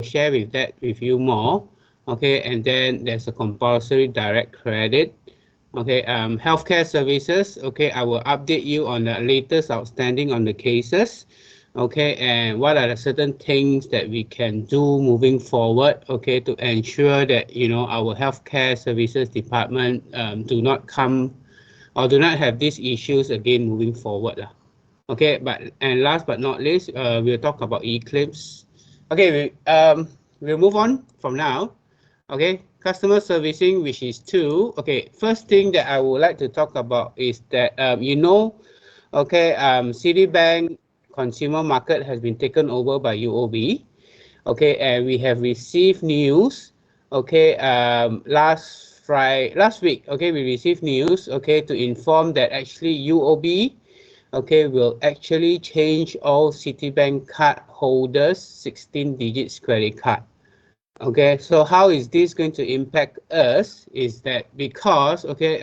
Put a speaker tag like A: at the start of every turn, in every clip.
A: share with you more. Okay, and then there's a compulsory direct credit. Okay, healthcare services. Okay, I will update you on the latest outstanding on the cases. Okay, and what are the certain things that we can do moving forward. Okay, to ensure that our healthcare services department do not come or do not have these issues again moving forward. Okay, and last but not least, we'll talk about e-claims. Okay, we'll move on from now. Okay, customer servicing, which is two. Okay, first thing that I would like to talk about is that okay, Citibank Consumer Market has been taken over by UOB. Okay, and we have received news. Okay, last week. Okay, we received news. Okay, to inform that actually UOB, okay, will actually change all Citibank card holders 16 digits credit card. Okay, so how is this going to impact us is that because, okay,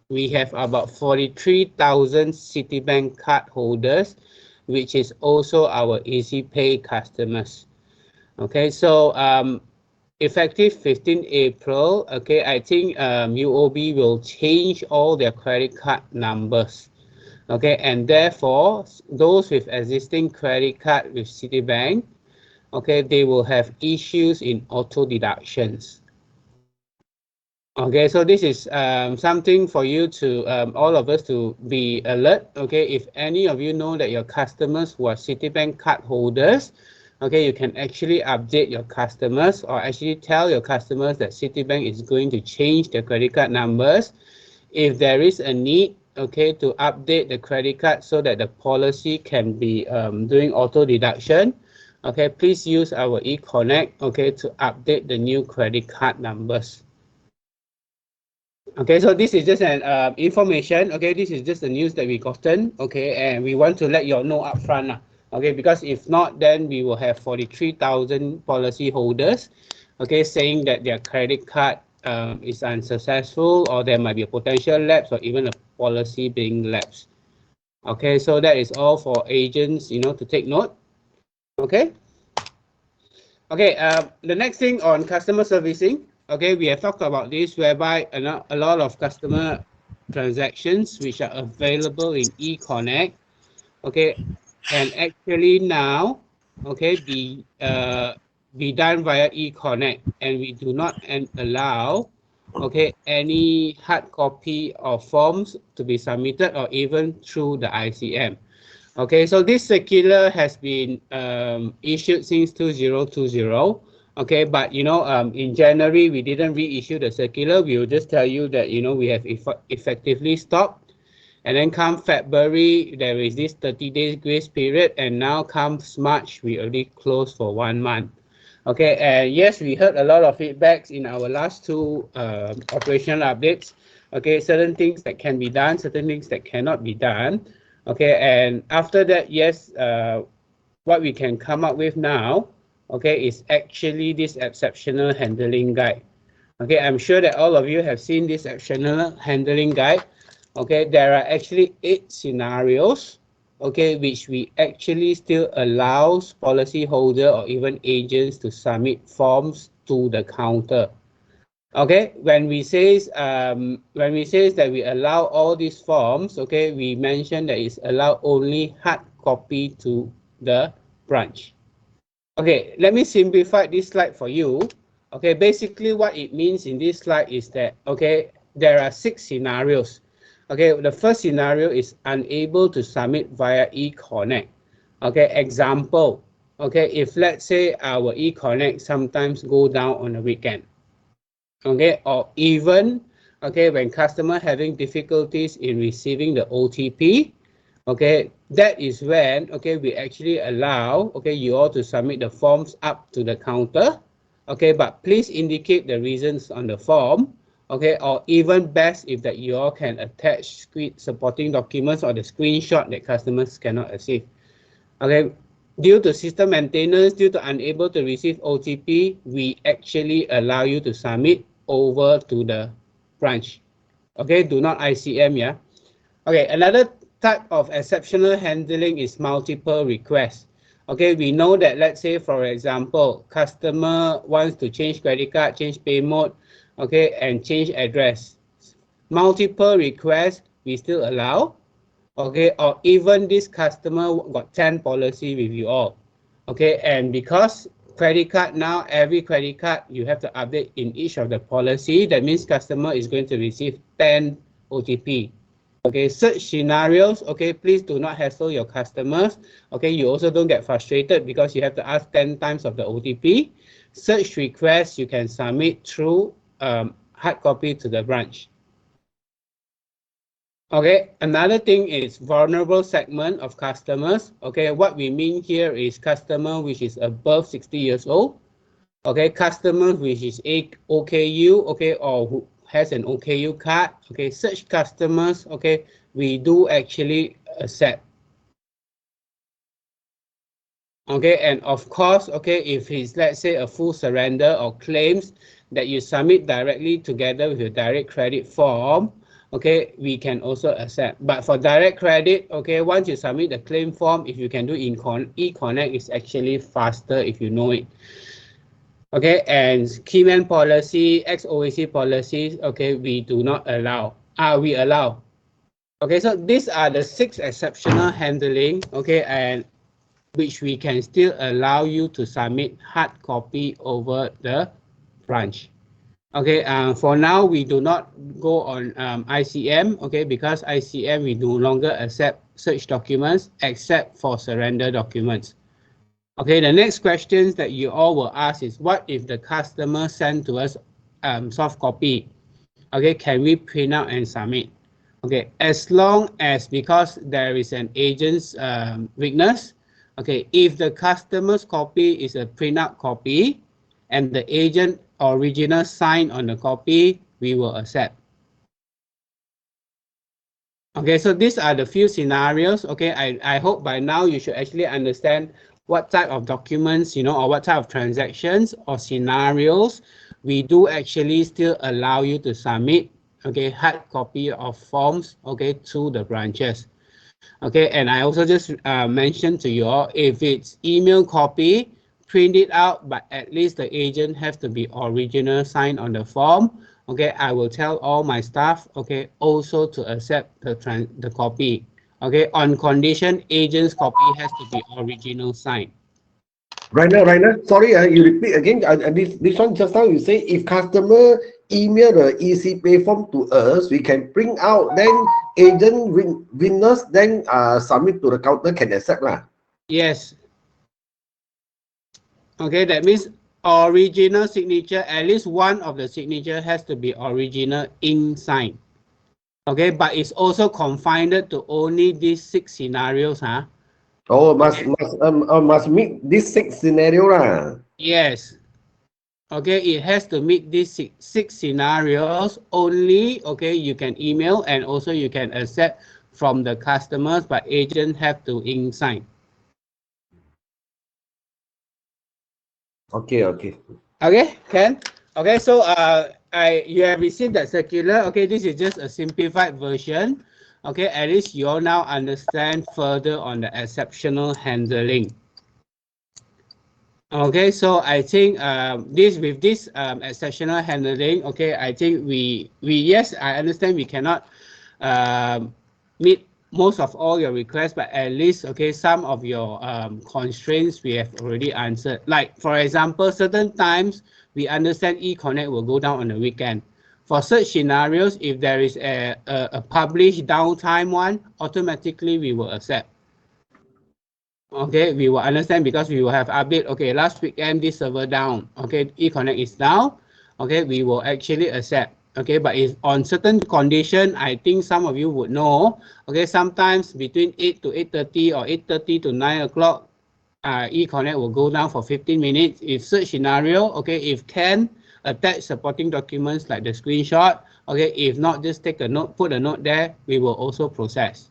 A: we have about 43,000 Citibank card holders, which is also our EasyPay customers. Okay, so effective 15 April, okay, I think UOB will change all their credit card numbers. Okay, and therefore, those with existing credit card with Citibank, okay, they will have issues in auto deductions. Okay, so this is something for you to all of us to be alert. Okay, if any of you know that your customers who are Citibank card holders, okay, you can actually update your customers or actually tell your customers that Citibank is going to change their credit card numbers. If there is a need, okay, to update the credit card so that the policy can be doing auto deduction, okay, please use our eConnect, okay, to update the new credit card numbers. Okay, so this is just an information. Okay, this is just the news that we gotten. Okay, and we want to let you all know upfront. Okay, because if not, then we will have 43,000 policy holders. Okay, saying that their credit card is unsuccessful, or there might be a potential lapse, or even a policy being lapsed. Okay, so that is all for agents, to take note. Okay. Okay, the next thing on customer servicing, okay, we have talked about this whereby a lot of customer transactions which are available in eConnect, okay, can actually now, okay, be done via eConnect, and we do not allow, okay, any hard copy of forms to be submitted or even through the ICM. Okay, so this circular has been issued since 2020. Okay, but in January we didn't reissue the circular. We will just tell you that we have effectively stopped, and then come February there is this 30 days grace period, and now comes March we already closed for 1 month. Okay, and yes, we heard a lot of feedbacks in our last two operational updates. Okay, certain things that can be done, certain things that cannot be done. Okay, and after that, yes, what we can come up with now, okay, is actually this exceptional handling guide. Okay, I'm sure that all of you have seen this exceptional handling guide. Okay, there are actually 8 scenarios, okay, which we actually still allows policyholder or even agents to submit forms to the counter. Okay, when we says that we allow all these forms, okay, we mention that it's allowed only hard copy to the branch. Okay, let me simplify this slide for you. Okay, basically what it means in this slide is that, okay, there are 6 scenarios. Okay, the first scenario is unable to submit via eConnect. Okay, example, okay, if let's say our eConnect sometimes go down on the weekend. Okay, or even, okay, when customer having difficulties in receiving the OTP, okay, that is when, okay, we actually allow, okay, you all to submit the forms up to the counter. Okay, but please indicate the reasons on the form. Okay, or even best if that you all can attach supporting documents or the screenshot that customers cannot receive. Okay, due to system maintenance, due to unable to receive OTP, we actually allow you to submit over to the branch. Okay, do not ICM, yeah. Okay, another type of exceptional handling is multiple requests. Okay, we know that, let's say, for example, customer wants to change credit card, change pay mode, okay, and change address. Multiple requests, we still allow, okay, or even this customer got 10 policy with you all, okay, and because credit card now, every credit card, you have to update in each of the policy, that means customer is going to receive 10 OTP. Okay, such scenarios, okay, please do not hassle your customers. Okay, you also don't get frustrated because you have to ask 10 times of the OTP. Such requests you can submit through hard copy to the branch. Okay, another thing is vulnerable segment of customers. Okay, what we mean here is customer which is above 60 years old. Okay, customer which is OKU, okay, or who has an OKU card. Okay, such customers, okay, we do actually accept. Okay, and of course, okay, if it's, let's say, a full surrender or claims that you submit directly together with your direct credit form, okay, we can also accept. But for direct credit, okay, once you submit the claim form, if you can do in eConnect, it's actually faster if you know it. Okay, and keyman policy, XOAC policies, okay, we do not allow. We allow. Okay, so these are the 6 exceptional handling, okay, and which we can still allow you to submit hard copy over the branch. Okay, for now, we do not go on ICM, okay, because ICM, we no longer accept such documents except for surrender documents. Okay, the next questions that you all will ask is, what if the customer send to us soft copy? Okay, can we print out and submit? Okay, as long as, because there is an agent's weakness, okay, if the customer's copy is a printout copy and the agent original sign on the copy, we will accept. Okay, so these are the few scenarios. Okay, I hope by now you should actually understand what type of documents, you know, or what type of transactions or scenarios we do actually still allow you to submit, okay, hard copy of forms, okay, to the branches. Okay, and I also just mentioned to you all, if it's email copy, print it out, but at least the agent has to be original sign on the form. Okay, I will tell all my staff, okay, also to accept the copy. Okay, on condition, agent's copy has to be original sign.
B: Rainer, sorry, you repeat again. This one just now you say if customer email the EC pay form to us, we can print out, then agent witness, then submit to the counter, can accept lah.
A: Yes. Okay, that means original signature, at least one of the signature has to be original ink sign. Okay, but it's also confined to only these 6 scenarios, huh?
B: Oh, must meet this 6 scenario lah.
A: Yes. Okay, it has to meet these six scenarios only. Okay, you can email and also you can accept from the customers, but agent have to ink sign.
B: Okay.
A: Okay, Ken. Okay, so you have received that circular. Okay, this is just a simplified version. Okay, at least you all now understand further on the exceptional handling. Okay, so I think with this exceptional handling, okay, I think we yes, I understand we cannot meet most of all your requests, but at least, okay, some of your constraints we have already answered. Like, for example, certain times we understand eConnect will go down on the weekend. For such scenarios, if there is a published downtime one, automatically we will accept. Okay, we will understand because we will have update. Okay, last weekend this server down. Okay, eConnect is down. Okay, we will actually accept. Okay, but if on certain condition, I think some of you would know. Okay, sometimes between 8 to 8:30 or 8:30 to 9 o'clock, eConnect will go down for 15 minutes. If such scenario, okay, if can attach supporting documents like the screenshot. Okay, if not, just take a note, put a note there. We will also process.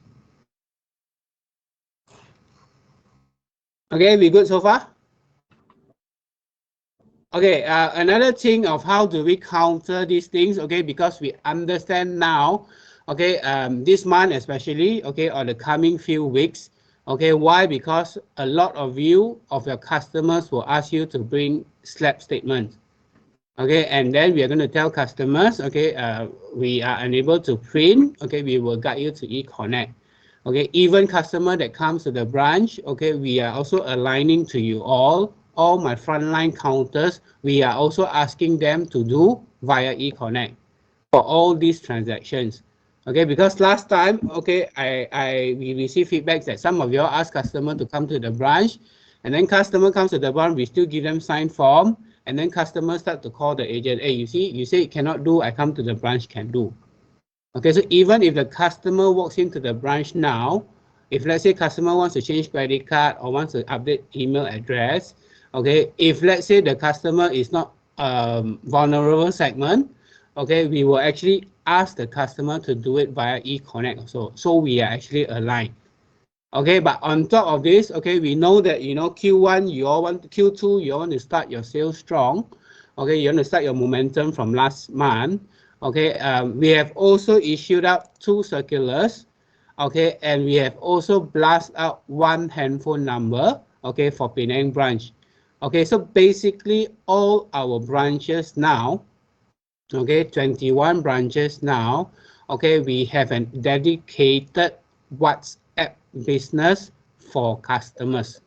A: Okay, we good so far? Okay, another thing of how do we counter these things, okay, because we understand now, okay, this month especially, okay, or the coming few weeks, Okay, why? Because a lot of your customers will ask you to bring SLAP statements. Okay, and then we are going to tell customers, okay, we are unable to print. Okay, we will guide you to eConnect. Okay, even customer that comes to the branch, okay, we are also aligning to you all my frontline counters. We are also asking them to do via eConnect for all these transactions. Okay, because last time, okay, we received feedback that some of you all ask customer to come to the branch, and then customer comes to the branch, we still give them signed form, and then customers start to call the agent. Hey, you see, you say you cannot do, I come to the branch, can do. Okay, so even if the customer walks into the branch now, if let's say customer wants to change credit card or wants to update email address, okay, if let's say the customer is not vulnerable segment, okay, we will actually ask the customer to do it via eConnect also. So we are actually aligned. Okay, but on top of this, okay, we know that, you know, Q1, you all want, Q2, you want to start your sales strong. Okay, you want to start your momentum from last month. Okay, we have also issued out 2 circulars. Okay, and we have also blast out 1 handphone number, okay, for Penang branch. Okay, so basically all our branches now, okay, 21 branches now, okay, we have a dedicated WhatsApp business for customers.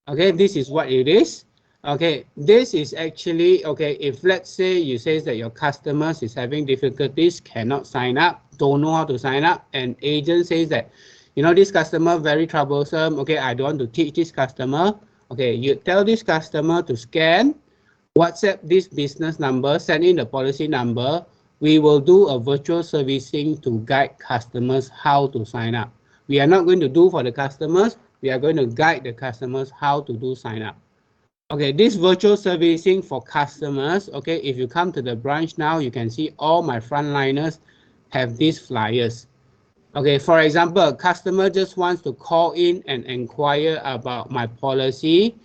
A: Okay, this is what it is. Okay, this is actually, okay, if let's say you say that your customers is having difficulties, cannot sign up, don't know how to sign up, and agent says that, you know, this customer very troublesome, okay, I don't want to teach this customer. Okay, you tell this customer to scan, WhatsApp this business number, send in the policy number. We will do a virtual servicing to guide customers how to sign up. We are not going to do for the customers. We are going to guide the customers how to do sign up. Okay, this virtual servicing for customers, okay, if you come to the branch now, you can see all my frontliners have these flyers. Okay, for example, a customer just wants to call in and inquire about my policy.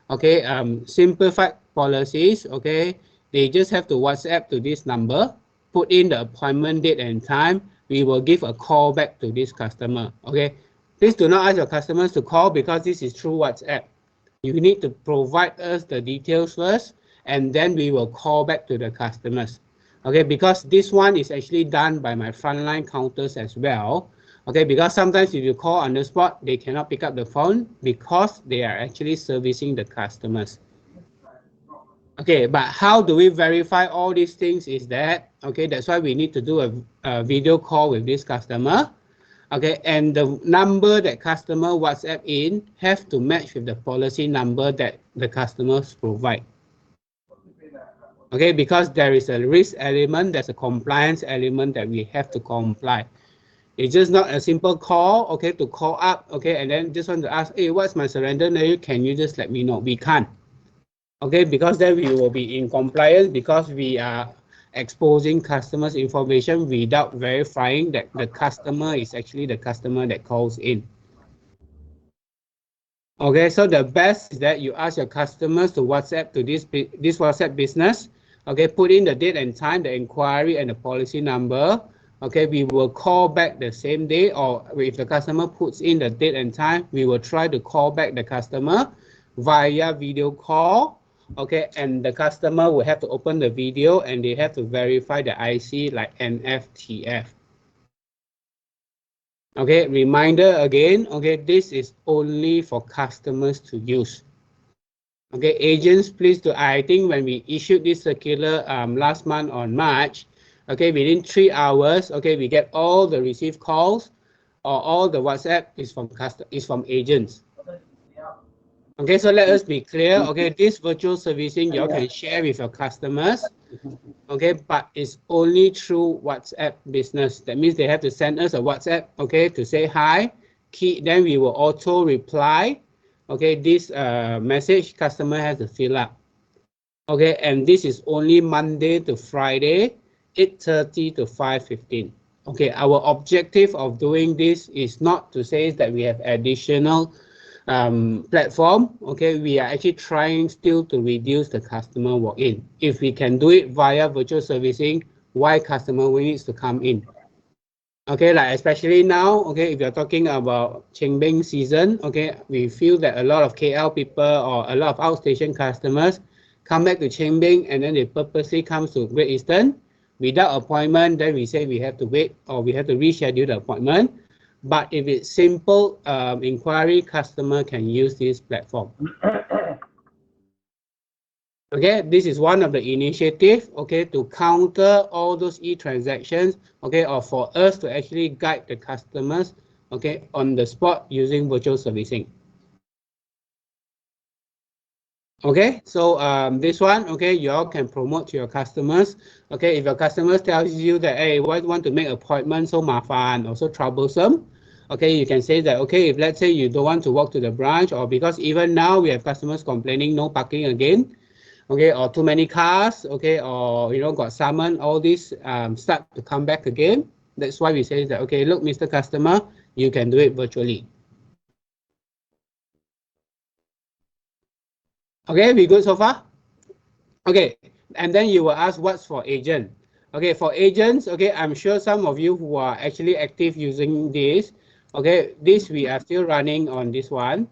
A: Okay, simplified policies. Okay, they just have to WhatsApp to this number, put in the appointment date and time. We will give a call back to this customer. Okay, please do not ask your customers to call because this is through WhatsApp. You need to provide us the details first, and then we will call back to the customers. Okay, because this one is actually done by my frontline counters as well. Okay, because sometimes if you call on the spot, they cannot pick up the phone because they are actually servicing the customers. Okay, but how do we verify all these things is that, okay, that's why we need to do a video call with this customer. Okay, and the number that customer WhatsApp in have to match with the policy number that the customers provide. Okay, because there is a risk element, there's a compliance element that we have to comply. It's just not a simple call, okay, to call up, okay, and then just want to ask, hey, what's my surrender value? Can you just let me know? We can't. Okay, because then we will be in compliance because we are exposing customers' information without verifying that the customer is actually the customer that calls in. Okay, so the best is that you ask your customers to WhatsApp to this WhatsApp business. Okay, put in the date and time, the inquiry and the policy number. Okay, we will call back the same day, or if the customer puts in the date and time, we will try to call back the customer via video call. Okay, and the customer will have to open the video and they have to verify the IC like NFTF. Okay, reminder again, okay, this is only for customers to use. Okay, agents, please do, I think when we issued this circular last month on March, okay, within 3 hours, okay, we get all the received calls or all the WhatsApp is from agents. Okay, so let us be clear. Okay, this virtual servicing you can share with your customers. Okay, but it's only through WhatsApp business. That means they have to send us a WhatsApp, okay, to say hi. Then we will auto reply. Okay, this message customer has to fill up. Okay, and this is only Monday to Friday, 8:30 to 5:15. Okay, our objective of doing this is not to say that we have additional platform. Okay, we are actually trying still to reduce the customer walk-in. If we can do it via virtual servicing, why customer needs to come in? Okay, like especially now, okay, if you're talking about Chengbing season, okay, we feel that a lot of KL people or a lot of outstation customers come back to Chengbing and then they purposely come to Great Eastern without appointment. Then we say we have to wait or we have to reschedule the appointment. But if it's simple inquiry, customer can use this platform. Okay, this is one of the initiative, okay, to counter all those e-transactions, okay, or for us to actually guide the customers, okay, on the spot using virtual servicing. Okay, so this one, okay, you all can promote to your customers. Okay, if your customers tells you that, hey, want to make appointment so mafan or so troublesome, okay, you can say that, okay, if let's say you don't want to walk to the branch, or because even now we have customers complaining no parking again, okay, or too many cars, okay, or got summoned, all these start to come back again. That's why we say that, okay, look, Mr. Customer, you can do it virtually. Okay, we good so far? Okay, and then you will ask what's for agent. Okay, for agents, okay, I'm sure some of you who are actually active using this, okay, this we are still running on this one,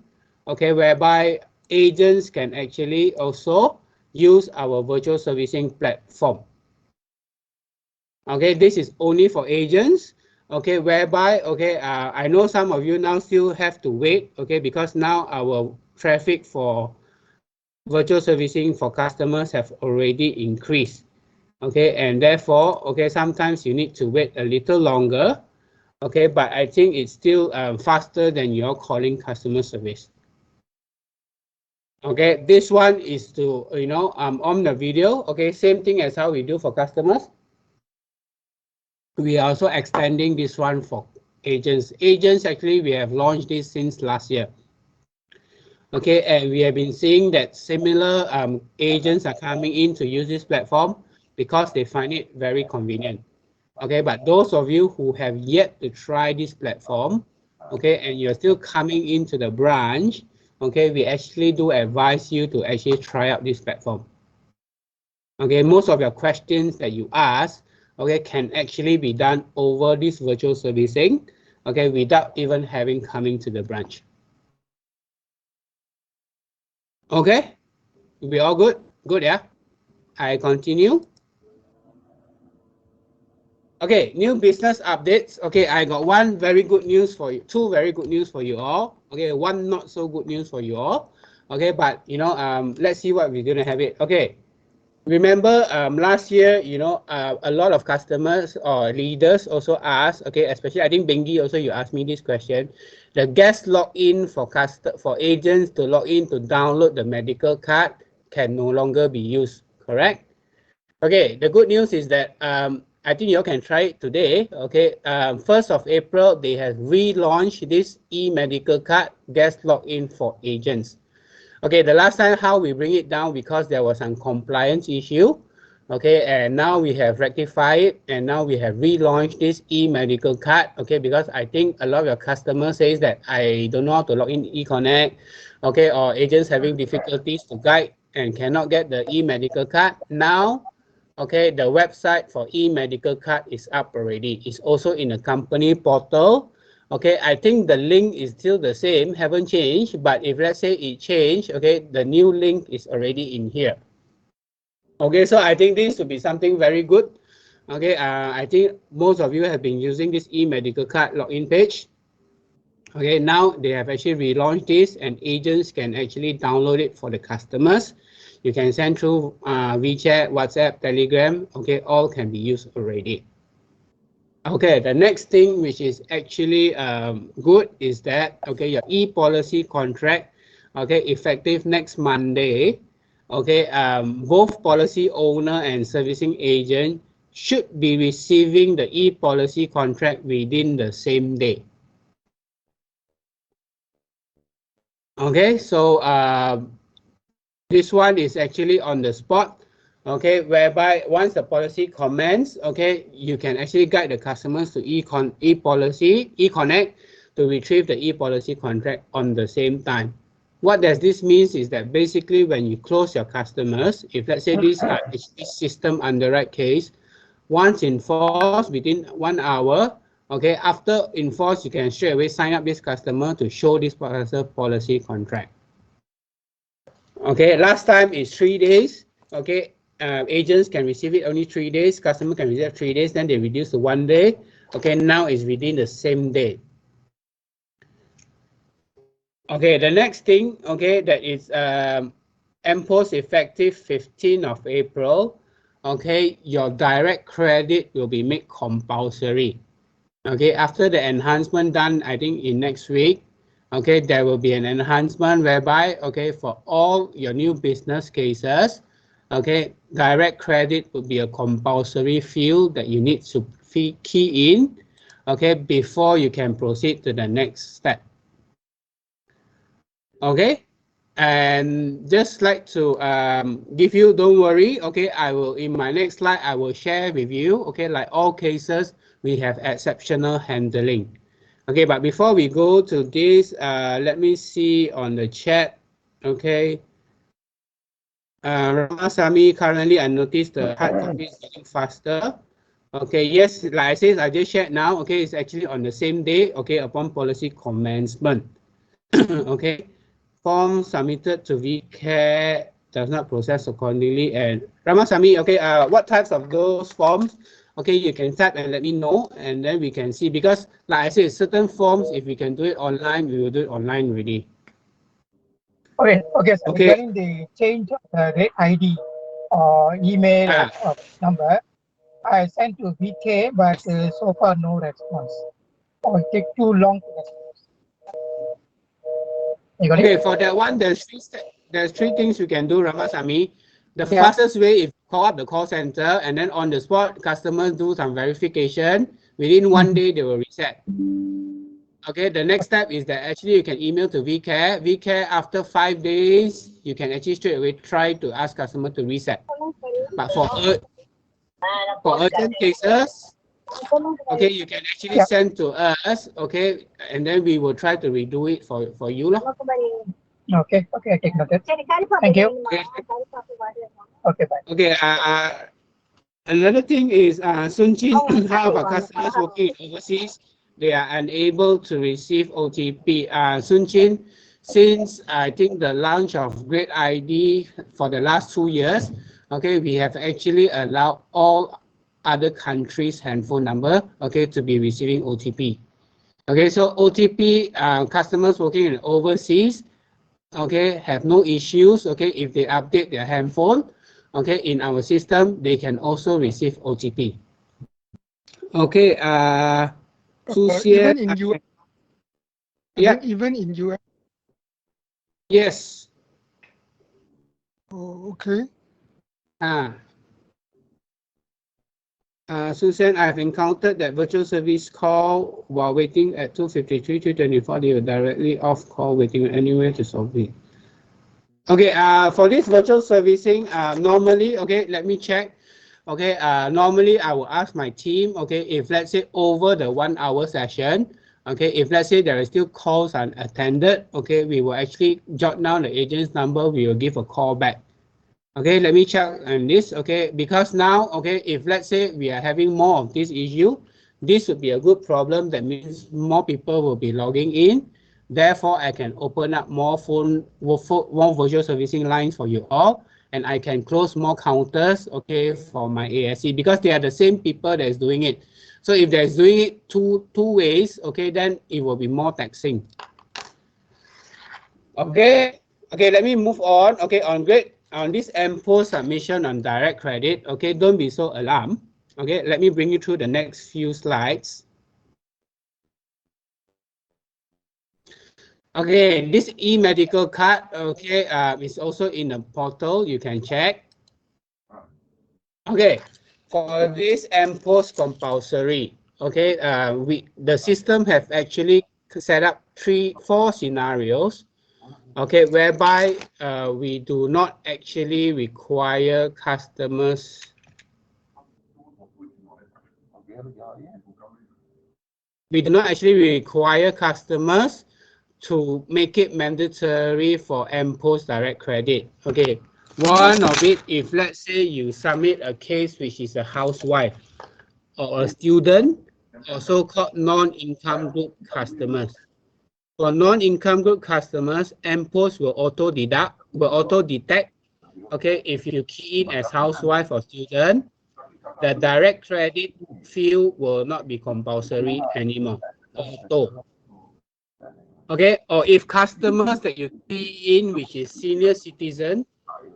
A: okay, whereby agents can actually also use our virtual servicing platform. Okay, this is only for agents, okay, whereby, okay, I know some of you now still have to wait, okay, because now our traffic for virtual servicing for customers have already increased, okay, and therefore, okay, sometimes you need to wait a little longer, okay, but I think it's still faster than your calling customer service. Okay, this one is to, on the video, okay, same thing as how we do for customers. We are also extending this one for agents. Agents, actually, we have launched this since last year. Okay, and we have been seeing that similar agents are coming in to use this platform because they find it very convenient. Okay, but those of you who have yet to try this platform, okay, and you're still coming into the branch, okay, we actually do advise you to actually try out this platform. Okay, most of your questions that you ask, okay, can actually be done over this virtual servicing, okay, without even having coming to the branch. Okay, we all good? Good, yeah? I continue. Okay, new business updates. Okay, I got one very good news for you, two very good news for you all. Okay, one not so good news for you all. Okay, but let's see what we're gonna have it. Okay, remember last year, a lot of customers or leaders also asked, okay, especially I think Bengi also you asked me this question, the guest login for agents to log in to download the medical card can no longer be used, correct? Okay, the good news is that I think you all can try it today. Okay, 1st of April, they have relaunched this e-medical card guest login for agents. Okay, the last time how we bring it down because there was some compliance issue. Okay, and now we have rectified it and now we have relaunched this e-medical card. Okay, because I think a lot of your customers says that I don't know how to log in eConnect. Okay, or agents having difficulties to guide and cannot get the e-medical card. Now, okay, the website for e-medical card is up already. It's also in the company portal. Okay, I think the link is still the same, haven't changed, but if let's say it changed, okay, the new link is already in here. Okay, so I think this would be something very good. Okay, I think most of you have been using this e-medical card login page. Okay, now they have actually relaunched this and agents can actually download it for the customers. You can send through WeChat, WhatsApp, Telegram, okay, all can be used already. Okay, the next thing which is actually good is that, okay, your e-policy contract, okay, effective next Monday, okay, both policy owner and servicing agent should be receiving the e-policy contract within the same day. Okay, so this one is actually on the spot, okay, whereby once the policy commences, okay, you can actually guide the customers to e-policy, eConnect to retrieve the e-policy contract on the same time. What does this mean is that basically when you close your customers, if let's say this system underwrite case, once enforced within 1 hour, Okay, after enforce, you can straight away sign up this customer to show this policy contract. Okay, last time is 3 days. Okay, agents can receive it only 3 days. Customer can receive 3 days. Then they reduce to 1 day. Okay, now it's within the same day. Okay, the next thing, okay, that is MPOS effective 15th of April. Okay, your direct credit will be made compulsory. Okay, after the enhancement done, I think in next week, okay, there will be an enhancement whereby, okay, for all your new business cases, okay, direct credit will be a compulsory field that you need to key in, okay, before you can proceed to the next step. Okay, and just like to give you, don't worry, okay, I will, in my next slide, I will share with you, okay, like all cases, we have exceptional handling. Okay, but before we go to this, let me see on the chat, okay. Ramasamy, currently I noticed the hard copy is getting faster. Okay, yes, like I said, I just shared now, okay, it's actually on the same day, okay, upon policy commencement. Okay, form submitted to VCare does not process accordingly. And Ramasamy, okay, what types of those forms? Okay, you can type and let me know, and then we can see, because like I said, certain forms, if we can do it online, we will do it online really.
C: Okay, okay, so
A: Okay.
C: regarding the change of the ID or email or number, I sent to VK, but so far no response. Or it take too long to respond. You got
A: Okay,
C: it?
A: for that one, there's three things you can do, Ramasamy. The
C: Yeah.
A: fastest way is call up the call center, and then on the spot, customers do some verification. Within 1 day, they will reset. Okay, the next step is that actually you can email to VCare. VCare, after 5 days, you can actually straight away try to ask customer to reset. But for urgent cases, okay, you can actually send to us, okay, and then we will try to redo it for you.
C: Okay, okay, I take noted. Thank you.
A: Okay,
C: Okay, bye.
A: okay. Another thing is, Sun Chin, how about customers working overseas? They are unable to receive OTP. Sun Chin, since I think the launch of Great ID for the last 2 years, okay, we have actually allowed all other countries' handphone number, okay, to be receiving OTP. Okay, so OTP, customers working in overseas, okay, have no issues, okay, if they update their handphone, okay, in our system, they can also receive OTP. Okay,
D: even in US,
A: yeah,
D: even in US.
A: yes.
D: Oh, okay.
A: Susan, I've encountered that virtual service call while waiting at 253, 224, they will directly off call waiting anywhere to solve it. Okay, for this virtual servicing, normally, okay, let me check. Okay, normally I will ask my team, okay, if let's say over the 1 hour session, okay, if let's say there are still calls unattended, okay, we will actually jot down the agent's number, we will give a call back. Okay, let me check on this, okay, because now, okay, if let's say we are having more of this issue, this would be a good problem. That means more people will be logging in. Therefore, I can open up more virtual servicing lines for you all, and I can close more counters, okay, for my ASC, because they are the same people that is doing it. So if they're doing it two ways, okay, then it will be more taxing. Okay, let me move on. Okay, on this MPOS submission on direct credit, okay, don't be so alarmed. Okay, let me bring you through the next few slides. Okay, this e-medical card, okay, is also in the portal. You can check. Okay, for this MPOS compulsory, okay, the system have actually set up 4 scenarios. Okay, whereby we do not actually require customers. We do not actually require customers to make it mandatory for MPOS direct credit. Okay, one of it, if let's say you submit a case which is a housewife or a student, also called non-income group customers. For non-income group customers, MPOS will auto-detect, okay, if you key in as housewife or student, the direct credit field will not be compulsory anymore. Auto. Okay, or if customers that you key in, which is senior citizen,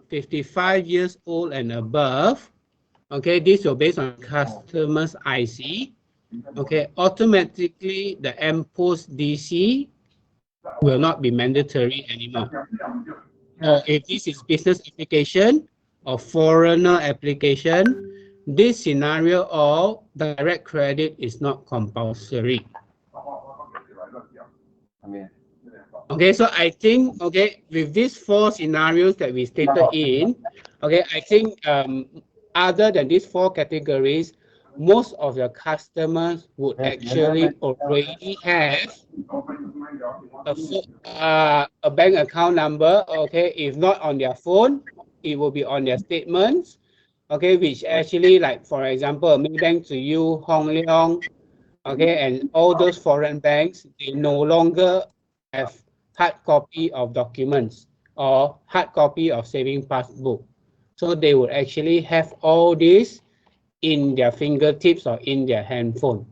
A: 55 years old and above, okay, this will based on customer's IC. Okay, automatically the MPOS DC will not be mandatory anymore. Or if this is business application or foreigner application, this scenario of direct credit is not compulsory. Okay, so I think, okay, with these 4 scenarios that we stated in, okay, I think other than these 4 categories, most of your customers would actually already have a bank account number, okay, if not on their phone, it will be on their statements, okay, which actually, like, for example, Maybank to you, Hong Leong, okay, and all those foreign banks, they no longer have hard copy of documents or hard copy of saving passbook. So they would actually have all this in their fingertips or in their handphone.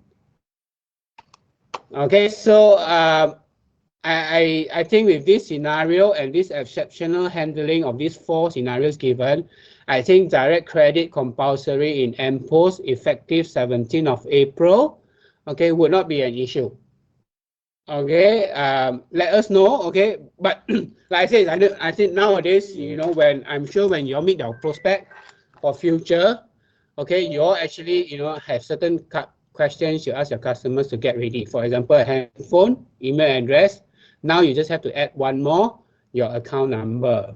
A: Okay, so I think with this scenario and this exceptional handling of these 4 scenarios given, I think direct credit compulsory in MPOS effective 17th of April, okay, would not be an issue. Okay, let us know, okay, but like I said, I think nowadays, you know, when I'm sure when you meet your prospect for future, okay, you all actually, you know, have certain questions you ask your customers to get ready. For example, a handphone, email address. Now you just have to add one more, your account number.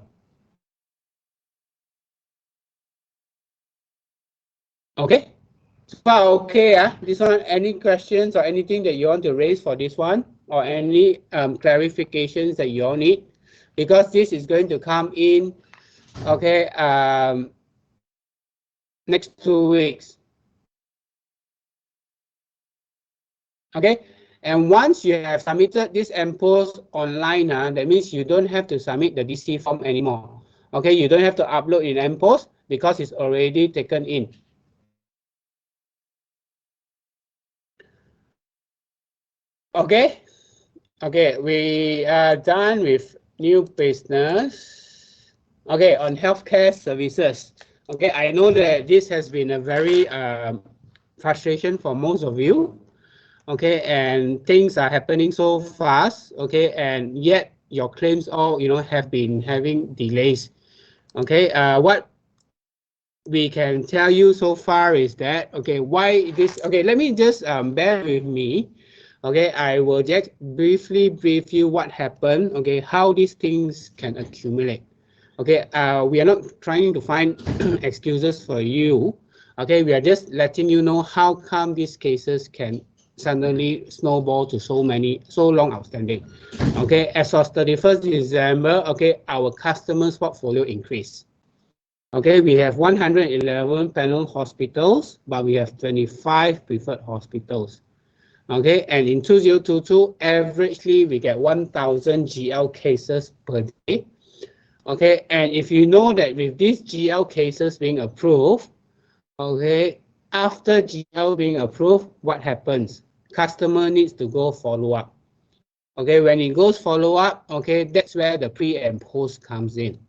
A: Okay, so okay, this one, any questions or anything that you want to raise for this one, or any clarifications that you all need, because this is going to come in, okay, next 2 weeks. Okay, and once you have submitted this MPOS online, that means you don't have to submit the DC form anymore. Okay, you don't have to upload in MPOS because it's already taken in. Okay, okay, we are done with new business. Okay, on healthcare services. Okay, I know that this has been a very frustration for most of you. Okay, and things are happening so fast. Okay, and yet your claims all, you know, have been having delays. Okay, what we can tell you so far is that, okay, why this, okay, let me just bear with me. Okay, I will just briefly brief you what happened, okay, how these things can accumulate. Okay, we are not trying to find excuses for you. Okay, we are just letting you know how come these cases can suddenly snowball to so long outstanding. Okay, as of 31st December, okay, our customers' portfolio increased. Okay, we have 111 panel hospitals, but we have 25 preferred hospitals. Okay, and in 2022, averagely, we get 1,000 GL cases per day. Okay, and if you know that with these GL cases being approved, okay, after GL being approved, what happens? Customer needs to go follow up. Okay, when it goes follow up, okay, that's where the pre and post comes in.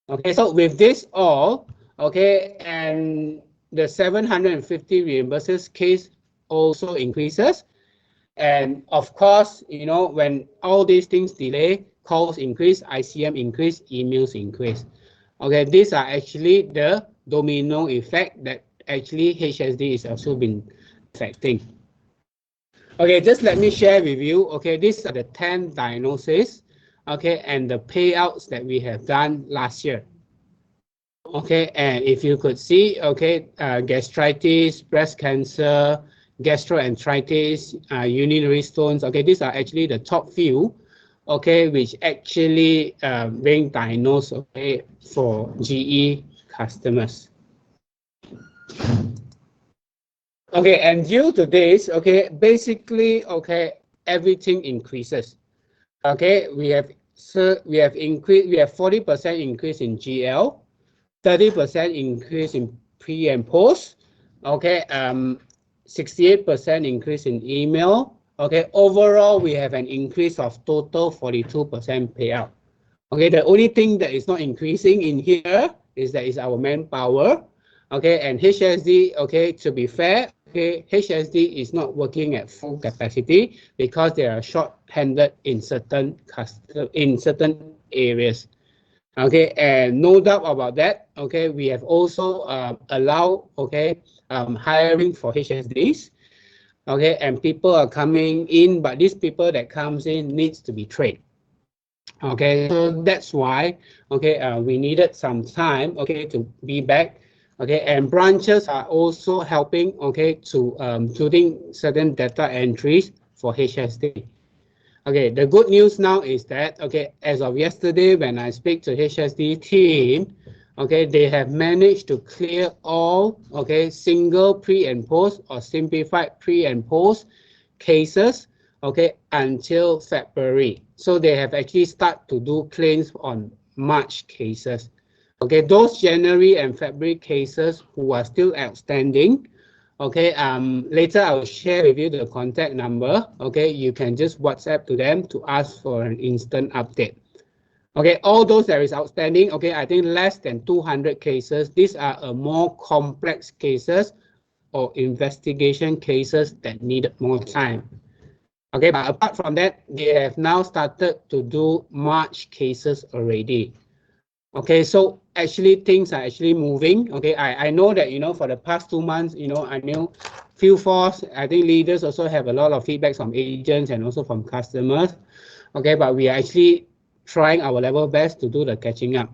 A: Okay, so with this all, okay, and the 750 reimburses case also increases. And of course, you know, when all these things delay, calls increase, ICM increase, emails increase. Okay, these are actually the domino effect that actually HSD is also been affecting. Okay, just let me share with you. Okay, these are the 10 diagnoses, okay, and the payouts that we have done last year. Okay, and if you could see, okay, gastritis, breast cancer, gastroenteritis, urinary stones, okay, these are actually the top few, okay, which actually being diagnosed, okay, for GE customers. Okay, and due to this, okay, basically, okay, everything increases. Okay, we have 40% increase in GL, 30% increase in pre and post. Okay, 68% increase in email. Okay, overall we have an increase of total 42% payout. Okay, the only thing that is not increasing in here is our manpower. Okay, and HSD, okay, to be fair, okay, HSD is not working at full capacity because they are short-handed in certain areas. Okay, and no doubt about that. Okay, we have also allowed, okay, hiring for HSDs. Okay, and people are coming in, but these people that comes in needs to be trained. Okay, so that's why, okay, we needed some time, okay, to be back. Okay, and branches are also helping, okay, to doing certain data entries for HSD. Okay, the good news now is that, okay, as of yesterday, when I speak to HSD team, okay, they have managed to clear all, okay, single pre and post or simplified pre and post cases, okay, until February. So they have actually started to do claims on March cases. Okay, those January and February cases who are still outstanding, okay, later I will share with you the contact number. Okay, you can just WhatsApp to them to ask for an instant update. Okay, all those that is outstanding, okay, I think less than 200 cases. These are more complex cases or investigation cases that needed more time. Okay, but apart from that, they have now started to do March cases already. Okay, so actually things are actually moving. Okay, I know that, you know, for the past 2 months, you know, I know field force, I think leaders also have a lot of feedback from agents and also from customers. Okay, but we are actually trying our level best to do the catching up.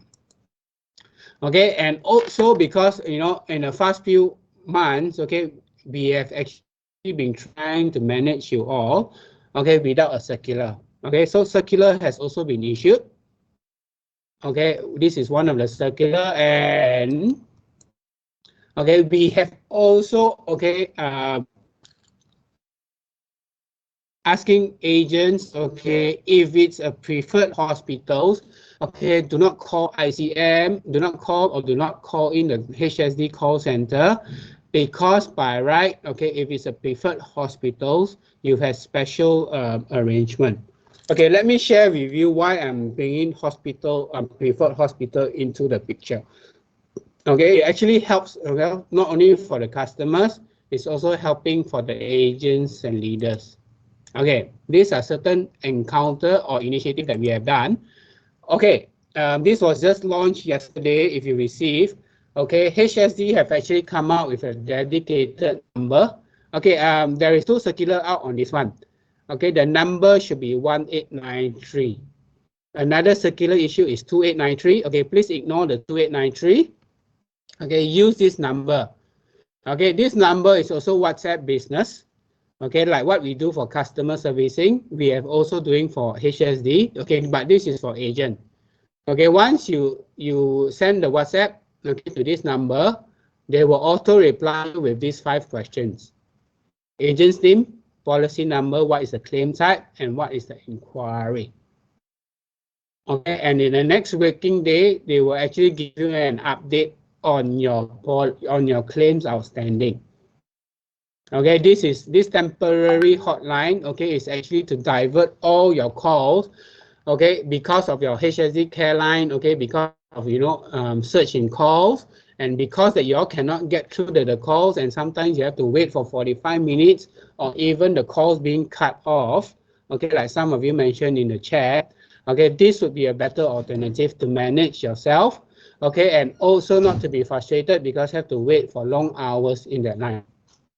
A: Okay, and also because, you know, in the past few months, okay, we have actually been trying to manage you all, okay, without a circular. Okay, so circular has also been issued. Okay, this is one of the circular, and okay, we have also, okay, asking agents, okay, if it's a preferred hospitals, okay, do not call ICM, do not call in the HSD call center, because by right, okay, if it's a preferred hospitals, you have special arrangement. Okay, let me share with you why I'm bringing hospital, preferred hospital into the picture. Okay, it actually helps, well, not only for the customers, it's also helping for the agents and leaders. Okay, these are certain encounter or initiative that we have done. Okay, this was just launched yesterday, if you receive. Okay, HSD have actually come out with a dedicated number. Okay, there is 2 circular out on this one. Okay, the number should be 1893. Another circular issue is 2893. Okay, please ignore the 2893. Okay, use this number. Okay, this number is also WhatsApp business. Okay, like what we do for customer servicing, we have also doing for HSD. Okay, but this is for agent. Okay, once you send the WhatsApp, okay, to this number, they will auto reply with these 5 questions. Agent's name, policy number, what is the claim type, and what is the inquiry. Okay, and in the next working day, they will actually give you an update on your claims outstanding. Okay, this temporary hotline, okay, is actually to divert all your calls, okay, because of your HSD care line, okay, because of, you know, search in calls, and because that you all cannot get through the calls, and sometimes you have to wait for 45 minutes or even the calls being cut off. Okay, like some of you mentioned in the chat. Okay, this would be a better alternative to manage yourself. Okay, and also not to be frustrated because you have to wait for long hours in that line.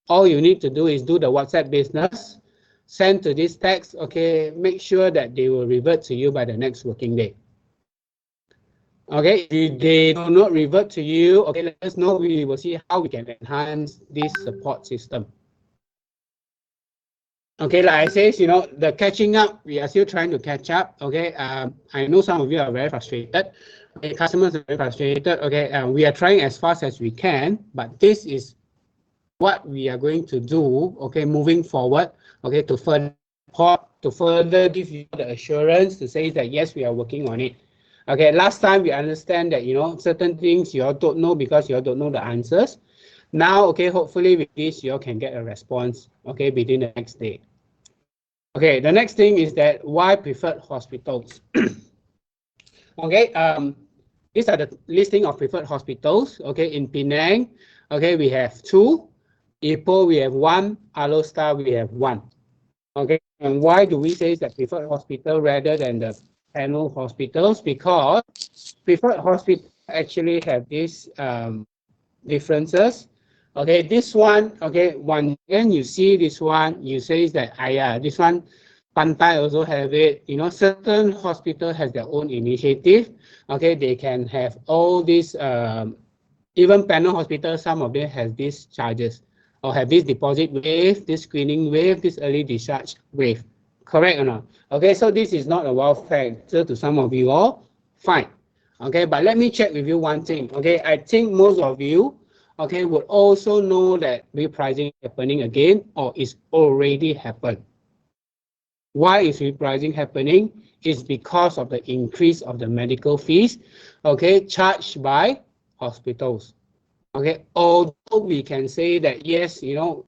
A: All you need to do is do the WhatsApp business, send to this text, okay, make sure that they will revert to you by the next working day. Okay, if they do not revert to you, okay, let us know. We will see how we can enhance this support system. Okay, like I said, you know, the catching up, we are still trying to catch up. Okay, I know some of you are very frustrated. Okay, customers are very frustrated. Okay, we are trying as fast as we can, but this is what we are going to do, okay, moving forward, okay, to further give you the assurance to say that yes, we are working on it. Okay, last time we understand that, you know, certain things you all don't know because you all don't know the answers. Now, okay, hopefully with this, you all can get a response, okay, within the next day. Okay, the next thing is that why preferred hospitals? Okay, these are the listing of preferred hospitals. Okay, in Penang, okay, we have 2. Ipoh, we have 1. Alor Setar, we have 1. Okay, and why do we say that preferred hospital rather than the panel hospitals? Because preferred hospital actually have these differences. Okay, this one, okay, when you see this one, you say that, this one, Pantai also have it. You know, certain hospital has their own initiative. Okay, they can have all these, even panel hospital, some of them has these charges or have this deposit waive, this screening waive, this early discharge waive. Correct or not? Okay, so this is not a wow factor to some of you all. Fine. Okay, but let me check with you one thing. Okay, I think most of you, okay, would also know that repricing happening again or is already happened. Why is repricing happening? It's because of the increase of the medical fees, okay, charged by hospitals. Okay, although we can say that yes, you know,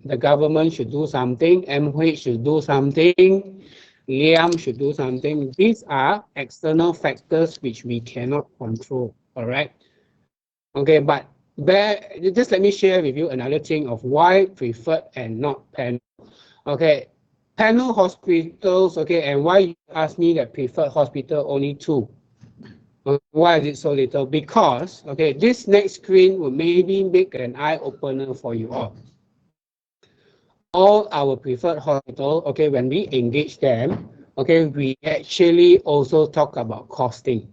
A: the government should do something, MH should do something, Liam should do something. These are external factors which we cannot control. All right. Okay, but just let me share with you another thing of why preferred and not panel. Okay, panel hospitals. Okay, and why you ask me that preferred hospital only 2? Why is it so little? Because, okay, this next screen will maybe make an eye-opener for you all. All our preferred hospital, okay, when we engage them, okay, we actually also talk about costing.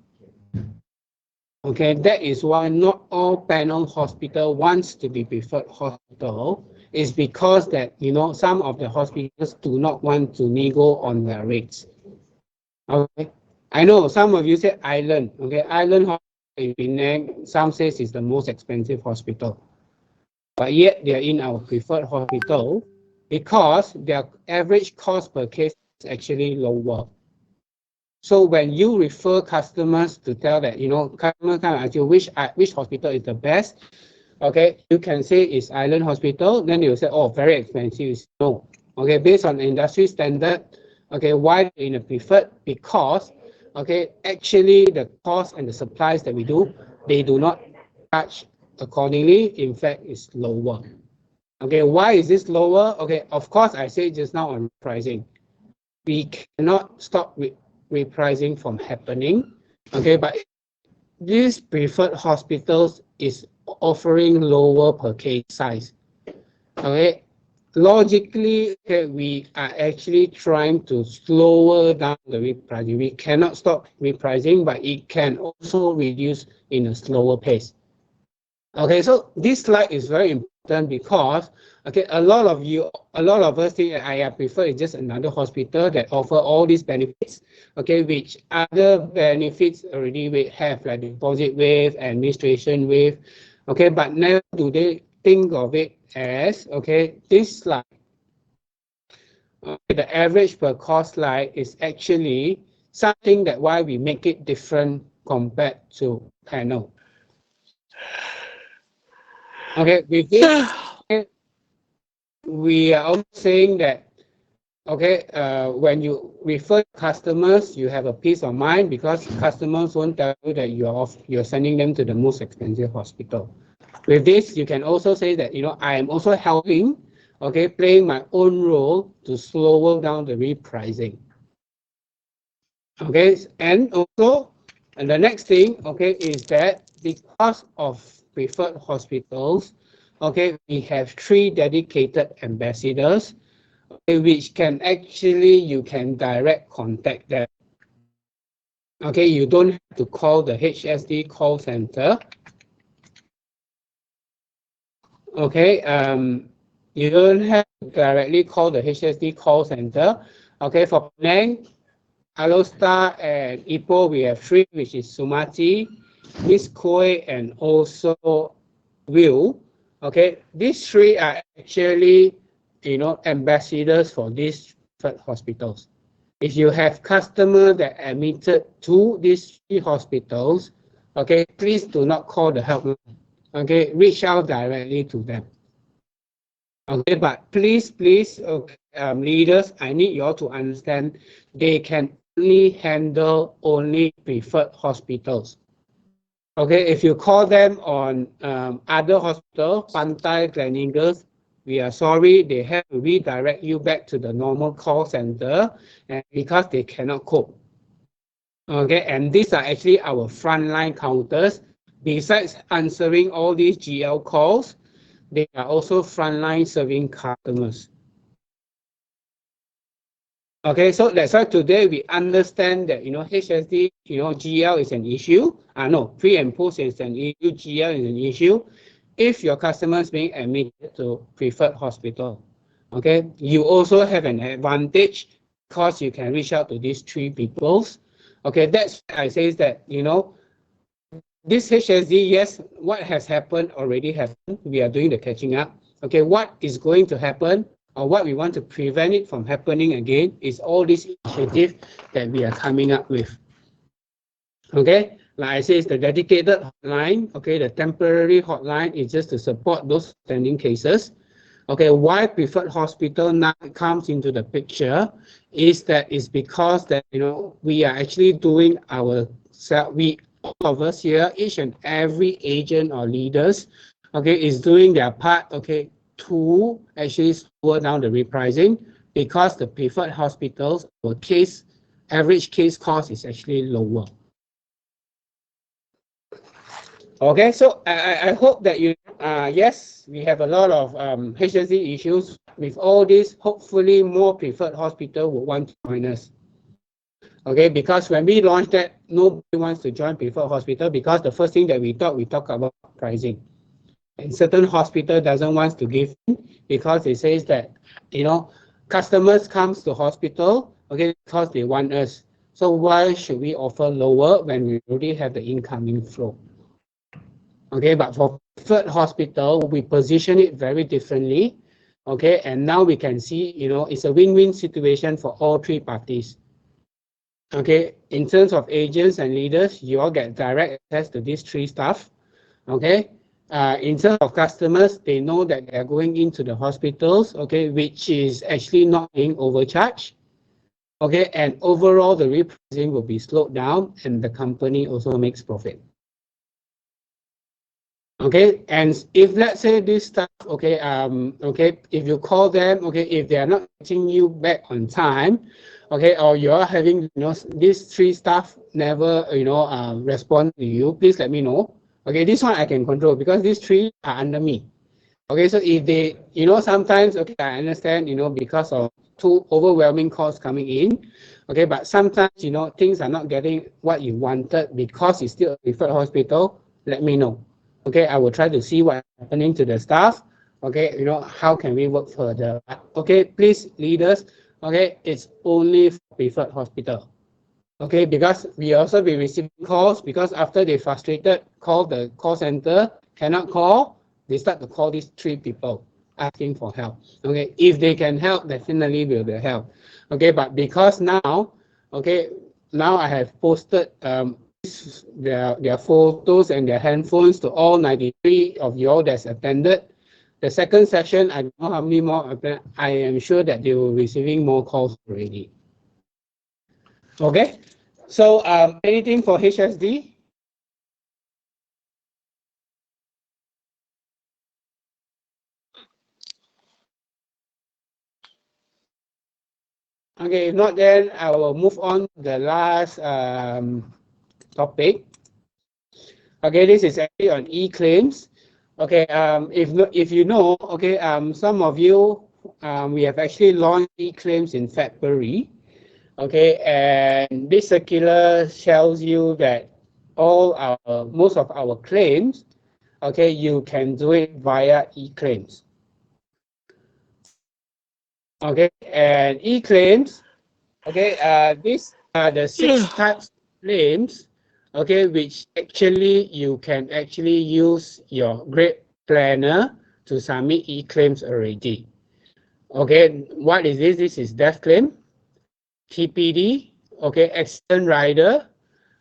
A: Okay, that is why not all panel hospital wants to be preferred hospital, is because that, you know, some of the hospitals do not want to nego on their rates. Okay. I know some of you said Island. Okay, Island Hospital in Penang, some says is the most expensive hospital, but yet they are in our preferred hospital because their average cost per case is actually lower. So when you refer customers to tell that, you know, customer come and ask you which hospital is the best, okay, you can say it's Island Hospital, then you say, oh, very expensive. No, okay, based on industry standard, okay, why in a preferred? Because, okay, actually the cost and the supplies that we do, they do not charge accordingly. In fact, it's lower. Okay, why is this lower? Okay, of course, I said just now on pricing. We cannot stop repricing from happening. Okay, but these preferred hospitals is offering lower per case size. Okay, logically, okay, we are actually trying to slower down the repricing. We cannot stop repricing, but it can also reduce in a slower pace. Okay, so this slide is very important because, okay, a lot of us think I prefer is just another hospital that offer all these benefits, okay, which other benefits already we have, like deposit waive, administration waive, okay, but never do they think of it as, okay, this slide, okay, the average per cost slide is actually something that why we make it different compared to panel. Okay, with this, we are also saying that, okay, when you refer customers, you have a peace of mind because customers won't tell you that you're sending them to the most expensive hospital. With this, you can also say that, you know, I am also helping, okay, playing my own role to slow down the repricing. Okay, and also, and the next thing, okay, is that because of preferred hospitals, okay, we have 3 dedicated ambassadors, okay, which can actually, you can direct contact them. Okay, you don't have to call the HSD call center. Okay, you don't have to directly call the HSD call center. Okay, for Penang, Alor Setar and Ipoh, we have 3, which is Sumati, Miss Koi, and also Will. Okay, these three are actually, ambassadors for these hospitals. If you have customers that admitted to these three hospitals, okay, please do not call the helpline. Okay, reach out directly to them. Okay, but please, okay, leaders, I need you all to understand they can only handle only preferred hospitals. Okay, if you call them on other hospital, Pantai, Gleneagles, we are sorry, they have to redirect you back to the normal call center, and because they cannot cope. Okay, and these are actually our frontline counters. Besides answering all these GL calls, they are also frontline serving customers. Okay, so that's why today we understand that, HSD, GL is an issue. No, pre and post is an issue, GL is an issue. If your customer is being admitted to preferred hospital, okay, you also have an advantage because you can reach out to these three peoples. Okay, that's why I say that, this HSD, yes, what has happened already happened. We are doing the catching up. Okay, what is going to happen or what we want to prevent it from happening again is all these initiatives that we are coming up with. Okay, like I say, it's the dedicated hotline. Okay, the temporary hotline is just to support those standing cases. Okay, why preferred hospital now comes into the picture is that it's because that, we are actually doing all of us here, each and every agent or leaders, okay, is doing their part, okay, to actually slow down the repricing because the preferred hospitals, our average case cost is actually lower. Okay, so I hope that yes, we have a lot of HSD issues. With all this, hopefully more preferred hospital will want to join us. Okay, because when we launched that, nobody wants to join preferred hospital because the first thing that we talk about pricing. And certain hospital doesn't want to give because it says that, customers comes to hospital, okay, because they want us. So why should we offer lower when we already have the incoming flow? Okay, but for preferred hospital, we position it very differently. Okay, and now we can see, it's a win-win situation for all three parties. Okay, in terms of agents and leaders, you all get direct access to these three staff. Okay, in terms of customers, they know that they are going into the hospitals, okay, which is actually not being overcharged. Okay, and overall the repricing will be slowed down and the company also makes profit. Okay, and if let's say this staff, okay, if you call them, okay, if they are not getting you back on time, okay, or you are having, these three staff never, respond to you, please let me know. Okay, this one I can control because these three are under me. Okay, so if they, sometimes, okay, I understand, because of too overwhelming calls coming in, okay, but sometimes, things are not getting what you wanted because it's still a preferred hospital, let me know. Okay, I will try to see what's happening to the staff. Okay, how can we work further? Okay, please, leaders, okay, it's only for preferred hospital. Okay, because we also be receiving calls because after they frustrated, call the call center, cannot call, they start to call these three people asking for help. Okay, if they can help, definitely will help. Okay, but because now, okay, now I have posted their photos and their handphones to all 93 of you all that's attended. The second session, I don't know how many more, I am sure that they will be receiving more calls already. Okay, so anything for HSD? Okay, if not, then I will move on to the last topic. Okay, this is actually on e-claims. Okay, if you know, okay, some of you, we have actually launched e-claims in February. Okay, and this circular tells you that most of our claims, okay, you can do it via e-claims. Okay, and e-claims, okay, these are the 6 types of claims, okay, which actually you can actually use your Great Planner, to submit e-claims already. Okay, what is this? This is death claim, TPD, okay, accident rider,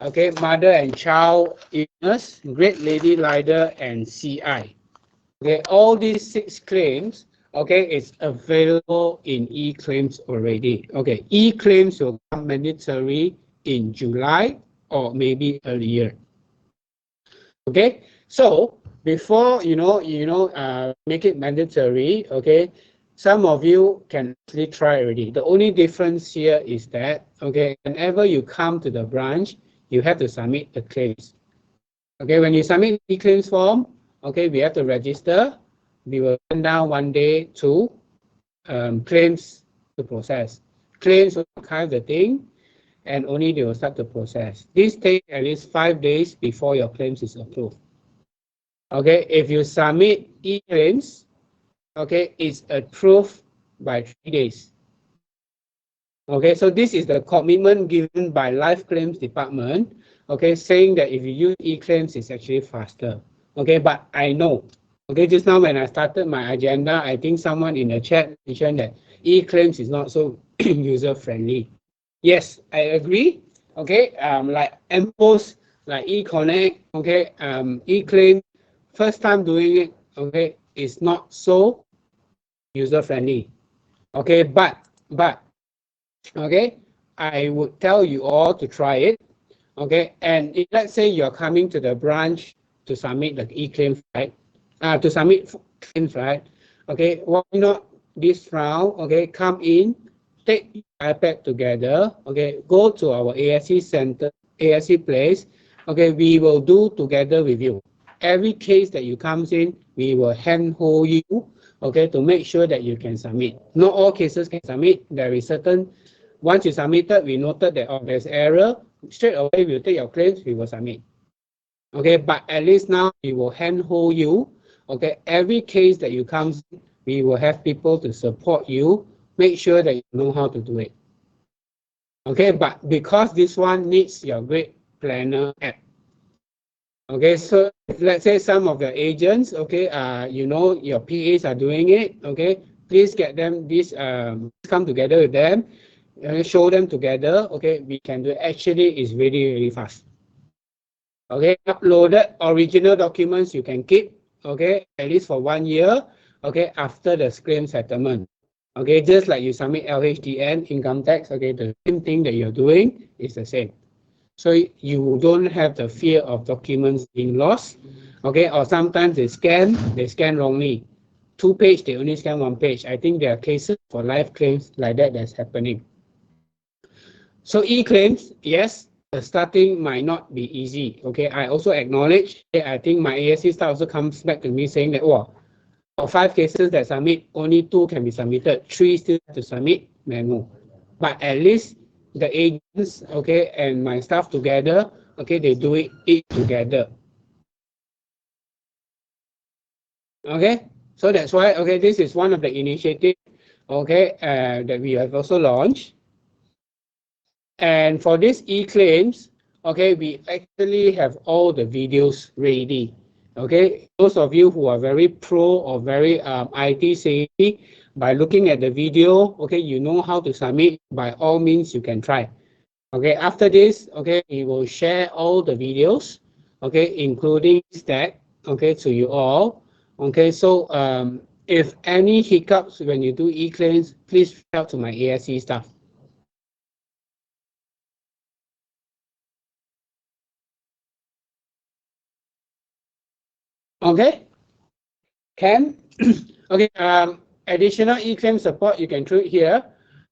A: okay, mother and child illness, great lady rider, and CI. Okay, all these 6 claims, okay, is available in e-claims already. Okay, e-claims will come mandatory in July or maybe earlier. Okay, so before make it mandatory, okay, some of you can actually try already. The only difference here is that, okay, whenever you come to the branch, you have to submit the claims. Okay, when you submit the claims form, okay, we have to register. We will send down one day to claims to process. Claims will archive the thing, and only they will start the process. This takes at least 5 days before your claims is approved. Okay, if you submit e-claims, okay, it's approved by 3 days. Okay, so this is the commitment given by Life Claims Department, okay, saying that if you use e-claims, it's actually faster. Okay, but I know, okay, just now when I started my agenda, I think someone in the chat mentioned that e-claims is not so user-friendly. Yes, I agree. Okay, like MPOS, like eConnect, okay, e-claim, first time doing it, okay, is not so user-friendly. Okay, but, okay, I would tell you all to try it. Okay, and if let's say you're coming to the branch to submit the e-claim, right? To submit claims, right? Okay, why not this round? Okay, come in, take your iPad together. Okay, go to our ASC center, ASC place. Okay, we will do together with you. Every case that you comes in, we will handhold you. Okay, to make sure that you can submit. Not all cases can submit. There is certain. Once you submitted, we noted that there's error. Straight away, we'll take your claims, we will submit. Okay, but at least now we will handhold you. Okay, every case that you come, we will have people to support you, make sure that you know how to do it. Okay, but because this one needs your Great Planner app. Okay, so if let's say some of the agents, okay, your PAs are doing it, okay, please get them this, come together with them, show them together, okay, we can do it. Actually, it's really, really fast. Okay, uploaded original documents you can keep, okay, at least for 1 year, okay, after the claim settlement. Okay, just like you submit LHDN, income tax, okay, the same thing that you're doing is the same. So you don't have the fear of documents being lost, okay, or sometimes they scan wrongly. 2 page, they only scan 1 page. I think there are cases for life claims like that that's happening. So e-claims, yes, the starting might not be easy. Okay, I also acknowledge, I think my ASC staff also comes back to me saying that, well, for 5 cases that submit, only 2 can be submitted, 3 still have to submit manual. But at least the agents, okay, and my staff together, okay, they do it together. Okay, so that's why, okay, this is one of the initiatives, okay, that we have also launched. And for these e-claims, okay, we actually have all the videos ready. Okay, those of you who are very pro or very IT savvy, by looking at the video, okay, you know how to submit, by all means you can try. Okay, after this, okay, we will share all the videos, okay, including that, okay, to you all. Okay, so if any hiccups when you do e-claims, please reach out to my ASC staff. Okay, can okay, additional e-claim support you can do here.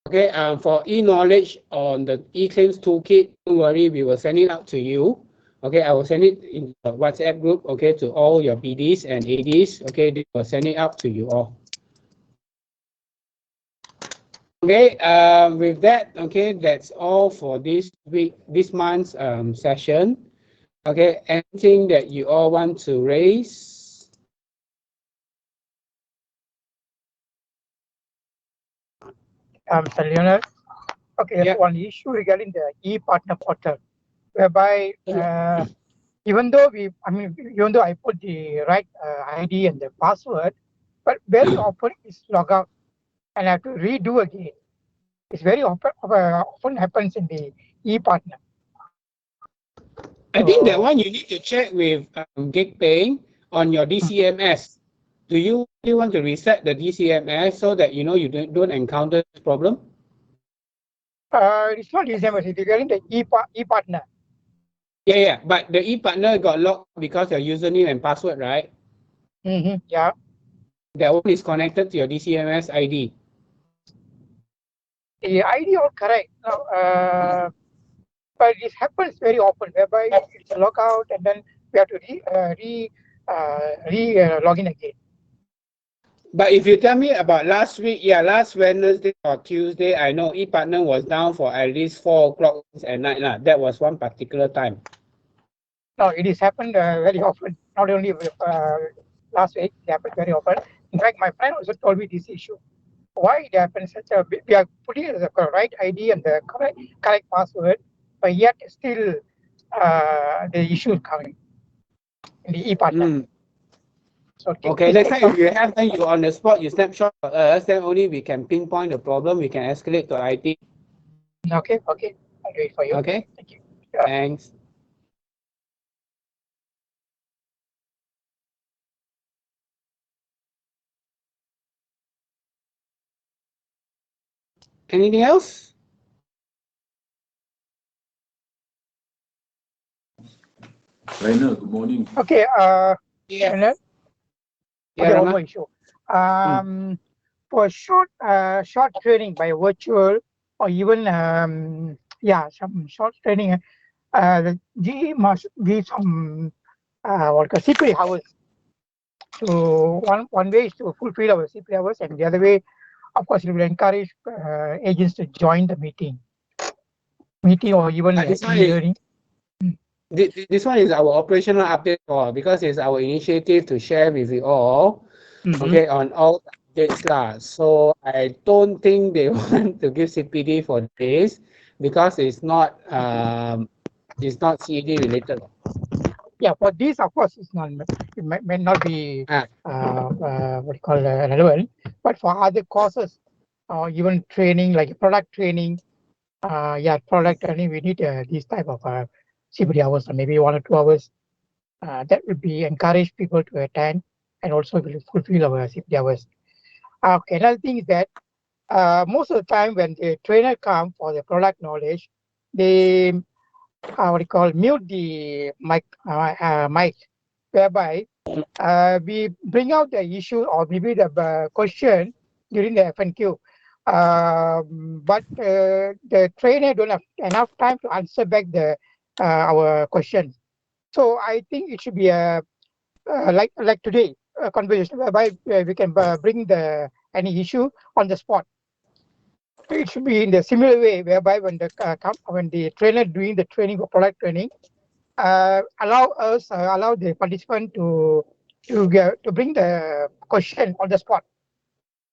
A: Okay, for e-knowledge on the e-claims toolkit, don't worry, we will send it out to you. Okay, I will send it in the WhatsApp group, okay, to all your BDs and ADs. Okay, they will send it out to you all. Okay, with that, okay, that's all for this week, this month's session. Okay, anything that you all want to raise?
C: Mr. Leonard. Okay, there's one issue regarding the e-partner portal, whereby even though I put the right ID and the password, but very often it's log out and I have to redo again. It's very often happens in the e-partner.
A: I think that one you need to check with GigPay on your DCMS. Do you really want to reset the DCMS so that you don't encounter this problem?
C: It's not DCMS, it's regarding the e-partner.
A: Yeah, but the e-partner got locked because your username and password, right?
C: Yeah.
A: That one is connected to your DCMS ID.
C: The ID all correct. But it happens very often whereby it's a logout and then we have to log in again.
A: But if you tell me about last week, last Wednesday or Tuesday, I know e-partner was down for at least 4 o'clock at night. That was one particular time.
C: No, it has happened very often. Not only last week, it happened very often. In fact, my friend also told me this issue. Why it happens? We are putting the right ID and the correct password, but yet still the issue is coming in the e-partner. So
A: okay, next time if you have, then you on the spot, you snapshot for us, then only we can pinpoint the problem, we can escalate to IT.
C: Okay, I'll do it for you.
A: Okay,
C: thank you.
A: Thanks. Anything else?
E: Rainer, good morning.
C: Okay,
A: Yeah,
C: one
A: Rama.
C: more issue. For short training by virtual or even some short training, the GE must give some CPD hours. So one way is to fulfill our CPD hours, and the other way, of course, it will encourage agents to join the meeting or even e-learning.
A: This one is our operational update call because it's our initiative to share with you all, okay, on all updates. So I don't think they want to give CPD for this because it's not CED related.
C: Yeah, for this, of course, it may not be relevant, but for other courses or even training like product training, product training, we need these type of CPD hours, or maybe 1 or 2 hours. That would be encourage people to attend and also will fulfill our CPD hours. Okay, another thing is that most of the time when the trainer come for the product knowledge, they mute the mic, whereby we bring out the issue or maybe the question during the FNQ. But the trainer don't have enough time to answer back our question. So I think it should be like today, a conversation whereby we can bring any issue on the spot. It should be in the similar way, whereby when the trainer doing the training or product training, allow the participant to bring the question on the spot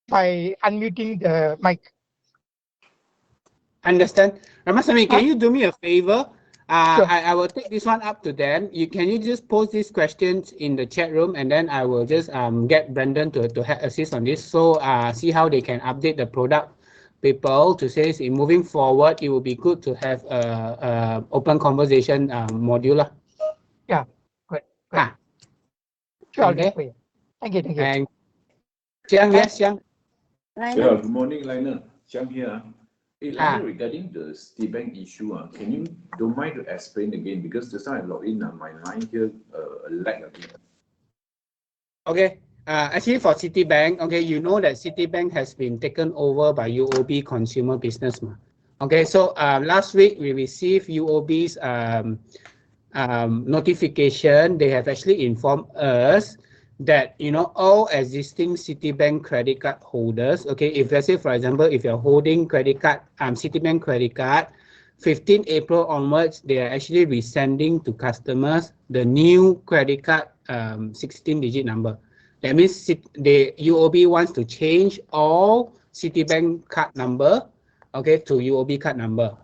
C: by unmuting the mic.
A: Understand? Ramasamy, can you do me a favor?
C: Sure.
A: I will take this one up to them. Can you just post these questions in the chat room, and then I will just get Brendan to assist on this. So see how they can update the product people to say in moving forward, it would be good to have a open conversation module.
C: Yeah, good. Sure, I'll do it for you. Thank you.
A: And Xiang, yes, Xiang.
E: Yeah, good morning, Liner. Xiang here. Hey, Liner, regarding the Citibank issue, can you don't mind to explain again, because this time I log in, my line here lag a bit.
A: Okay. Actually, for Citibank, okay, you know that Citibank has been taken over by UOB Consumer Business. Okay, so last week we received UOB's notification. They have actually informed us that all existing Citibank credit card holders, okay, if let's say for example, if you're holding credit card, Citibank credit card, 15 April onwards, they are actually resending to customers the new credit card 16-digit number. That means the UOB wants to change all Citibank card number, okay, to UOB card number.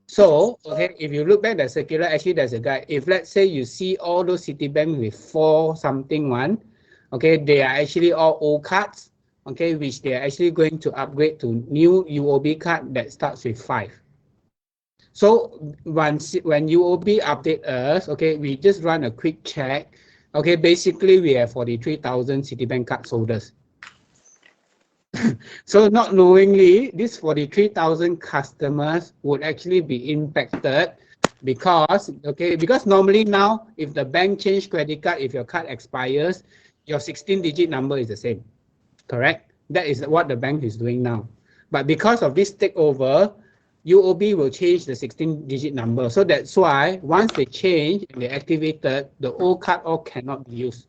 A: So, okay, if you look back at the circular, actually there's a guide. If let's say you see all those Citibank with 4 something one, okay, they are actually all old cards, okay, which they are actually going to upgrade to new UOB card that starts with 5. So when UOB update us, okay, we just run a quick check. Okay, basically we have 43,000 Citibank card holders. So not knowingly, these 43,000 customers would actually be impacted because, okay, because normally now, if the bank change credit card, if your card expires, your 16-digit number is the same, correct? That is what the bank is doing now. But because of this takeover, UOB will change the 16-digit number. So that's why once they change and they activated, the old card all cannot be used.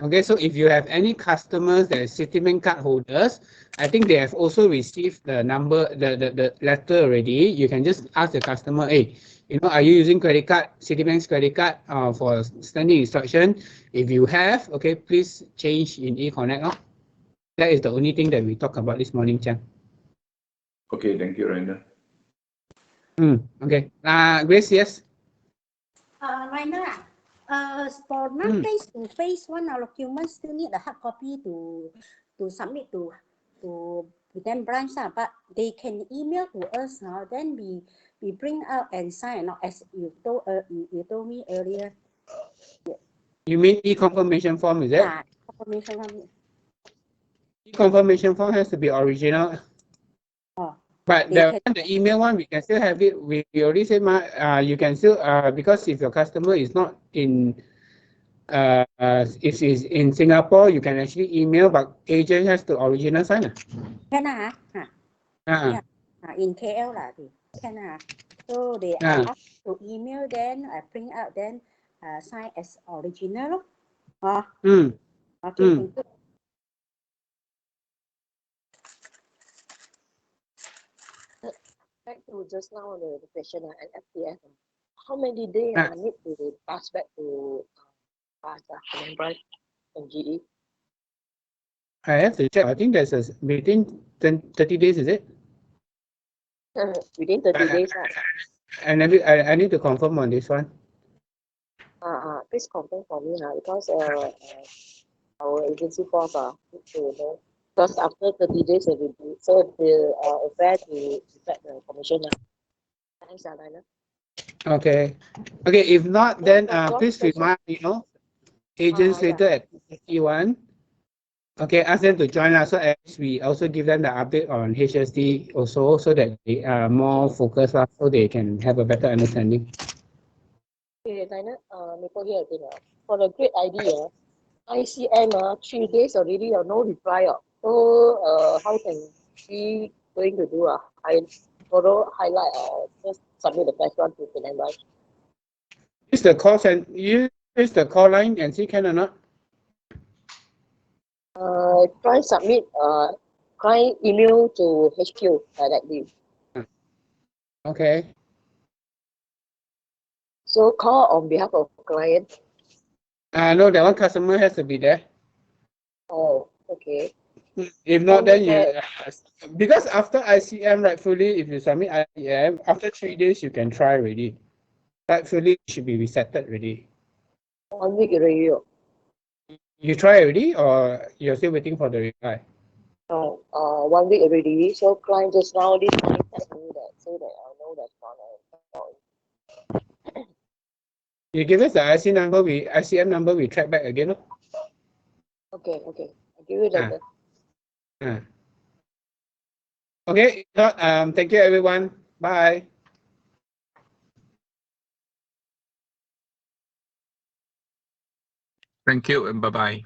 A: Okay, so if you have any customers that are Citibank card holders, I think they have also received the number, the letter already. You can just ask the customer, hey, are you using credit card, Citibank's credit card for standing instruction? If you have, okay, please change in eConnect. That is the only thing that we talk about this morning, Chang.
E: Okay, thank you, Rainer.
A: Okay. Grace, yes?
F: Rainer, for non-face-to-face one, our documents still need a hard copy to submit to within branch, but they can email to us now. Then we bring out and sign, as you told me earlier.
A: You mean e-confirmation form, is it?
F: Confirmation form.
A: E-confirmation form has to be original. But the email one, we can still have it. We already said, you can still, because if your customer is not in, if is in Singapore, you can actually email, but agent has to original sign.
F: Can yeah, in KL can so they ask to email, then I print out, then sign as original. Okay, thank you.
G: Back to just now the question at FTF. How many days I need to pass back to branch and GE?
A: I have to check. I think there's within 30 days, is it?
G: Within 30 days.
A: And I need to confirm on this one.
G: Please confirm for me because our agency force need to know. Because after 30 days, it will be so the affair to effect the commission. Thanks, Rainer.
A: Okay. Okay. If not, then please remind agents later at E1. Okay, ask them to join us. So as we also give them the update on HSD also, so that they are more focused, so they can have a better understanding.
G: Okay, Rainer, here again. For the great idea, ICM 3 days already no reply. So how can we going to do? I follow highlight just submit the first one to Penang Branch.
A: Use the call and use the call line and see can or not.
G: Try submit try email to HQ directly.
A: Okay.
G: So call on behalf of client.
A: No, that one customer has to be there.
G: Oh, okay.
A: If not, then you because after ICM, rightfully, if you submit ICM, after 3 days you can try already. Rightfully, it should be resetted already.
G: 1 week already.
A: You try already, or you're still waiting for the reply?
G: Oh, 1 week already. So client just now this morning text me that say that I know that's not.
A: You give us the ICM number, we track back again.
G: Okay. I'll give you that.
A: Okay, thank you everyone. Bye.
D: Thank you and bye-bye.